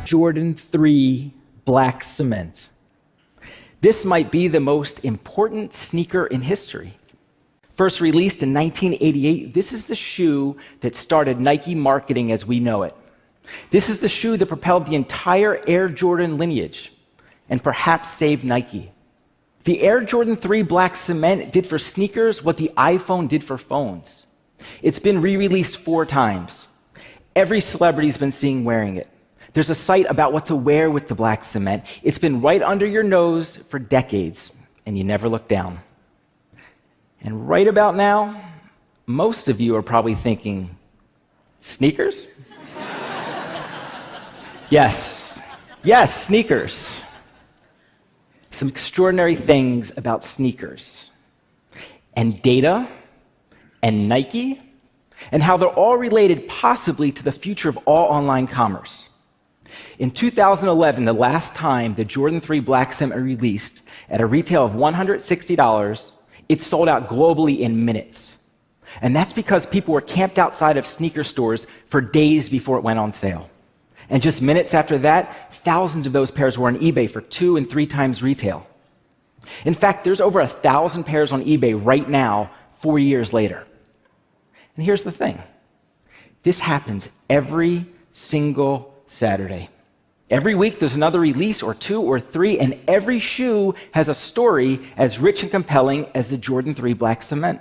Jordan 3 black cement. This might be the most important sneaker in history. First released in 1988, this is the shoe that started Nike marketing as we know it. This is the shoe that propelled the entire Air Jordan lineage and perhaps saved Nike. The Air Jordan 3 black cement did for sneakers what the iPhone did for phones. It's been re-released 4 times. Every celebrity's been seen wearing it. There's a site about what to wear with the black cement. It's been right under your nose for decades, and you never look down. And right about now, most of you are probably thinking, sneakers? Yes, sneakers. Some extraordinary things about sneakers, and data, and Nike, and how they're all related possibly to the future of all online commerce. In 2011, the last time the Jordan 3 black cement released at a retail of $160, it sold out globally in minutes. And that's because people were camped outside of sneaker stores for days before it went on sale. And just minutes after that, thousands of those pairs were on eBay for 2 and 3 times retail. In fact, there's over 1,000 pairs on eBay right now, 4 years later. And here's the thing. This happens every single Saturday. Every week there's another release, or 2 or 3, and every shoe has a story as rich and compelling as the Jordan 3 black cement.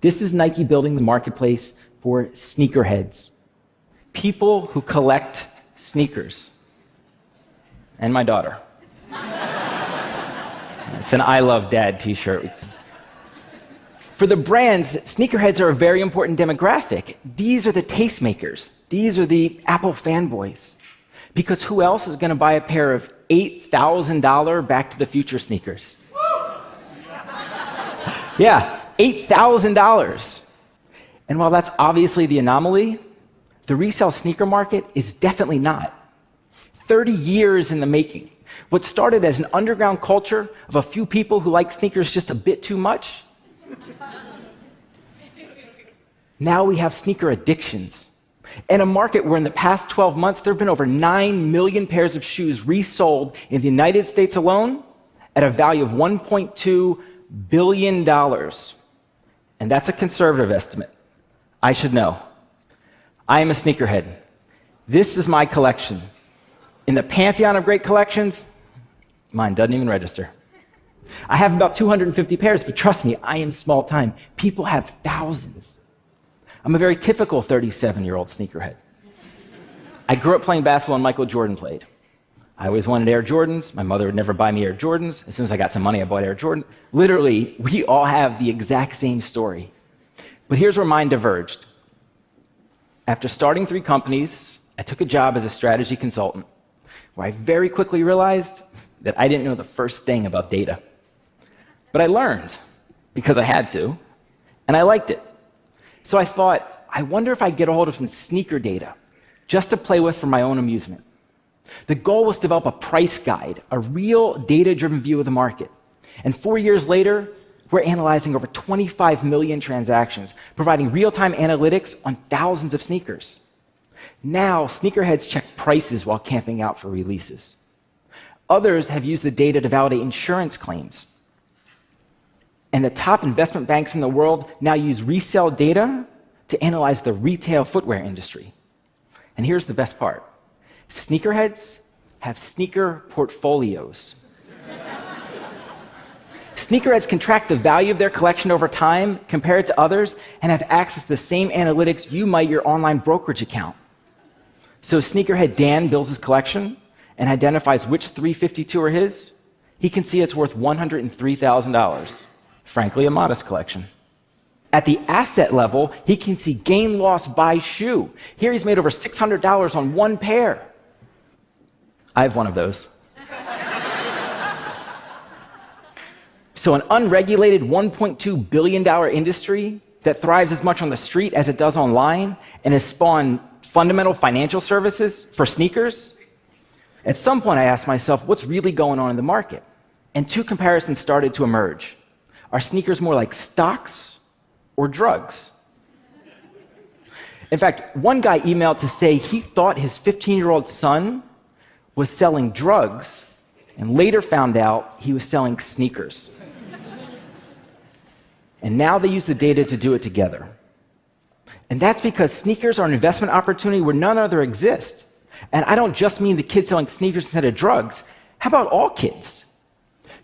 This is Nike building the marketplace for sneakerheads, people who collect sneakers. And my daughter. It's an I Love Dad t-shirt. For the brands, sneakerheads are a very important demographic. These are the tastemakers. These are the Apple fanboys. Because who else is going to buy a pair of $8,000 Back to the Future sneakers? Yeah, $8,000. And while that's obviously the anomaly, the resale sneaker market is definitely not. 30 years in the making. What started as an underground culture of a few people who like sneakers just a bit too much, now we have sneaker addictions. And a market where in the past 12 months, there have been over 9 million pairs of shoes resold in the United States alone at a value of $1.2 billion. And that's a conservative estimate. I should know. I am a sneakerhead. This is my collection. In the pantheon of great collections, mine doesn't even register. I have about 250 pairs, but trust me, I am small time. People have thousands. I'm a very typical 37-year-old sneakerhead. I grew up playing basketball when Michael Jordan played. I always wanted Air Jordans. My mother would never buy me Air Jordans. As soon as I got some money, I bought Air Jordan. Literally, we all have the exact same story. But here's where mine diverged. After starting 3 companies, I took a job as a strategy consultant, where I very quickly realized that I didn't know the first thing about data. But I learned, because I had to, and I liked it. So I thought, I wonder if I could get a hold of some sneaker data, just to play with for my own amusement. The goal was to develop a price guide, a real data-driven view of the market. And 4 years later, we're analyzing over 25 million transactions, providing real-time analytics on thousands of sneakers. Now, sneakerheads check prices while camping out for releases. Others have used the data to validate insurance claims. And the top investment banks in the world now use resale data to analyze the retail footwear industry. And here's the best part. Sneakerheads have sneaker portfolios. Sneakerheads can track the value of their collection over time, compare it to others, and have access to the same analytics you might your online brokerage account. So sneakerhead Dan builds his collection and identifies which 352 are his. He can see it's worth $103,000. Frankly, a modest collection. At the asset level, he can see gain loss by shoe. Here he's made over $600 on one pair. I have one of those. So an unregulated $1.2 billion industry that thrives as much on the street as it does online and has spawned fundamental financial services for sneakers. At some point I asked myself, what's really going on in the market? And 2 comparisons started to emerge. Are sneakers more like stocks or drugs? In fact, one guy emailed to say he thought his 15-year-old son was selling drugs and later found out he was selling sneakers. And now they use the data to do it together. And that's because sneakers are an investment opportunity where none other exists. And I don't just mean the kids selling sneakers instead of drugs. How about all kids?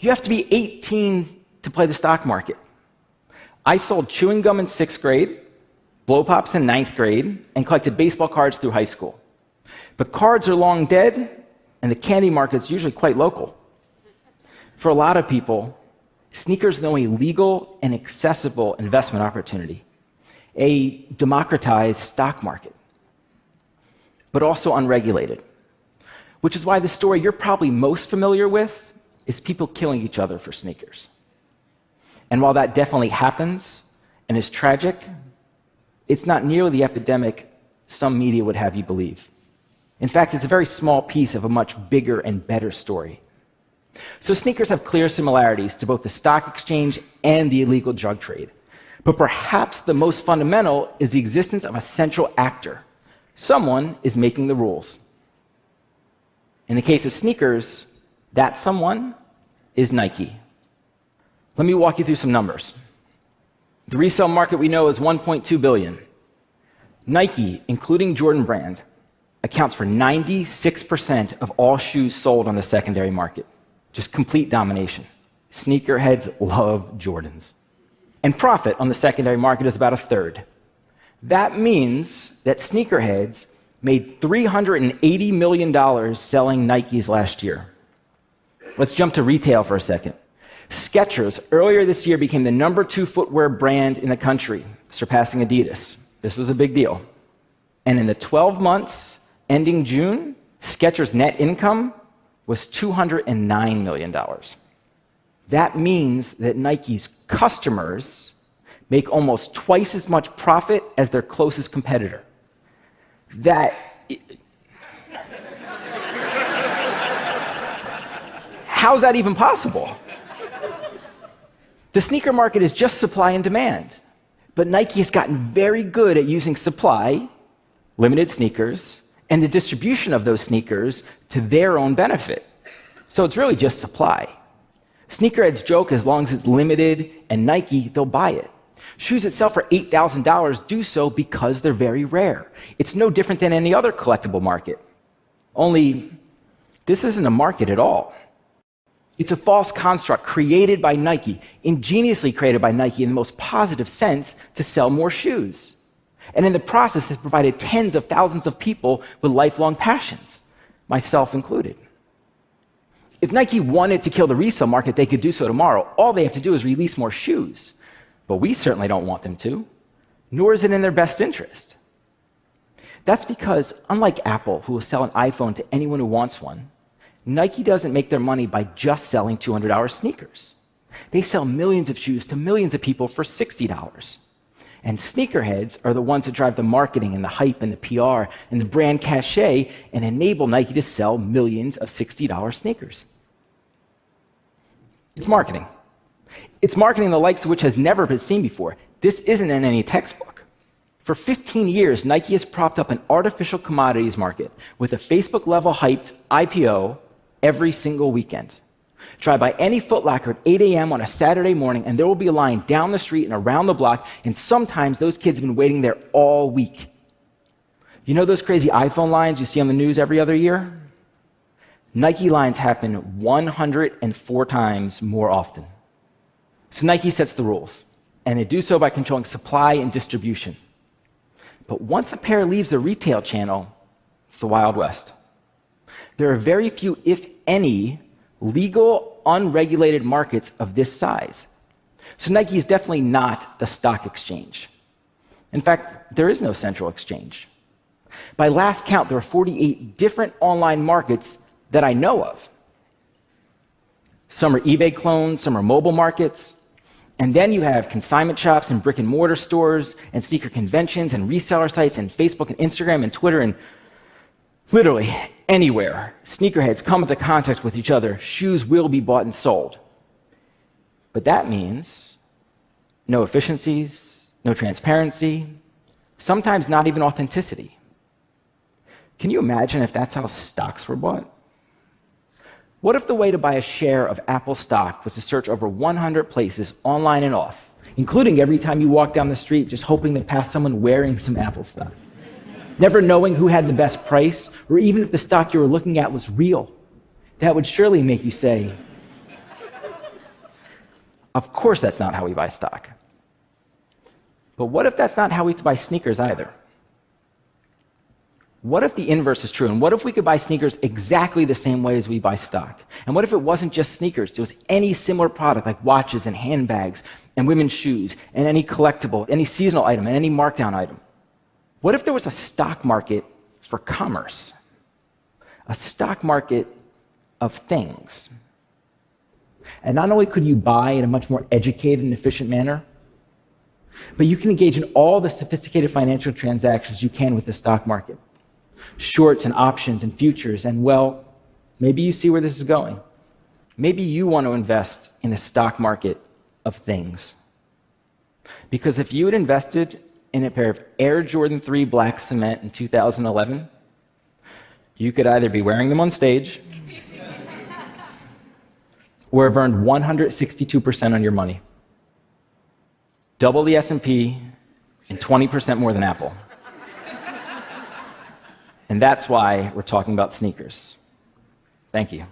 You have to be 18 to play the stock market. I sold chewing gum in 6th grade, blow pops in 9th grade, and collected baseball cards through high school. But cards are long dead, and the candy market's usually quite local. For a lot of people, sneakers are the only legal and accessible investment opportunity, a democratized stock market, but also unregulated, which is why the story you're probably most familiar with is people killing each other for sneakers. And while that definitely happens and is tragic, it's not nearly the epidemic some media would have you believe. In fact, it's a very small piece of a much bigger and better story. So sneakers have clear similarities to both the stock exchange and the illegal drug trade. But perhaps the most fundamental is the existence of a central actor. Someone is making the rules. In the case of sneakers, that someone is Nike. Let me walk you through some numbers. The resale market we know is $1.2 billion. Nike, including Jordan Brand, accounts for 96% of all shoes sold on the secondary market. Just complete domination. Sneakerheads love Jordans. And profit on the secondary market is about 1/3. That means that sneakerheads made $380 million selling Nikes last year. Let's jump to retail for a second. Skechers earlier this year became the #2 footwear brand in the country, surpassing Adidas. This was a big deal. And in the 12 months ending June, Skechers' net income was $209 million. That means that Nike's customers make almost twice as much profit as their closest competitor. How's that even possible? The sneaker market is just supply and demand. But Nike has gotten very good at using supply, limited sneakers, and the distribution of those sneakers to their own benefit. So it's really just supply. Sneakerheads joke as long as it's limited and Nike, they'll buy it. Shoes that sell for $8,000 do so because they're very rare. It's no different than any other collectible market. Only, this isn't a market at all. It's a false construct created by Nike, ingeniously created by Nike in the most positive sense to sell more shoes. And in the process, has provided tens of thousands of people with lifelong passions, myself included. If Nike wanted to kill the resale market, they could do so tomorrow. All they have to do is release more shoes. But we certainly don't want them to, nor is it in their best interest. That's because, unlike Apple, who will sell an iPhone to anyone who wants one, Nike doesn't make their money by just selling $200 sneakers. They sell millions of shoes to millions of people for $60. And sneakerheads are the ones that drive the marketing and the hype and the PR and the brand cachet and enable Nike to sell millions of $60 sneakers. It's marketing. It's marketing the likes of which has never been seen before. This isn't in any textbook. For 15 years, Nike has propped up an artificial commodities market with a Facebook-level hyped IPO every single weekend. Try by any Foot Locker at 8 a.m. on a Saturday morning, and there will be a line down the street and around the block, and sometimes those kids have been waiting there all week. You know those crazy iPhone lines you see on the news every other year? Nike lines happen 104 times more often. So Nike sets the rules, and they do so by controlling supply and distribution. But once a pair leaves the retail channel, it's the Wild West. There are very few, if any, legal, unregulated markets of this size. So Nike is definitely not the stock exchange. In fact, there is no central exchange. By last count, there are 48 different online markets that I know of. Some are eBay clones, some are mobile markets. And then you have consignment shops and brick and mortar stores and sneaker conventions and reseller sites and Facebook and Instagram and Twitter and literally anywhere sneakerheads come into contact with each other, shoes will be bought and sold. But that means no efficiencies, no transparency, sometimes not even authenticity. Can you imagine if that's how stocks were bought? What if the way to buy a share of Apple stock was to search over 100 places online and off, including every time you walk down the street just hoping to pass someone wearing some Apple stock, never knowing who had the best price, or even if the stock you were looking at was real? That would surely make you say, of course that's not how we buy stock. But what if that's not how we buy sneakers either? What if the inverse is true? And what if we could buy sneakers exactly the same way as we buy stock? And what if it wasn't just sneakers? It was any similar product like watches and handbags and women's shoes and any collectible, any seasonal item and any markdown item? What if there was a stock market for commerce? A stock market of things. And not only could you buy in a much more educated and efficient manner, but you can engage in all the sophisticated financial transactions you can with the stock market. Shorts and options and futures, and well, maybe you see where this is going. Maybe you want to invest in the stock market of things. Because if you had invested in a pair of Air Jordan 3 black cement in 2011, you could either be wearing them on stage or have earned 162% on your money. Double the S&P and 20% more than Apple. And that's why we're talking about sneakers. Thank you.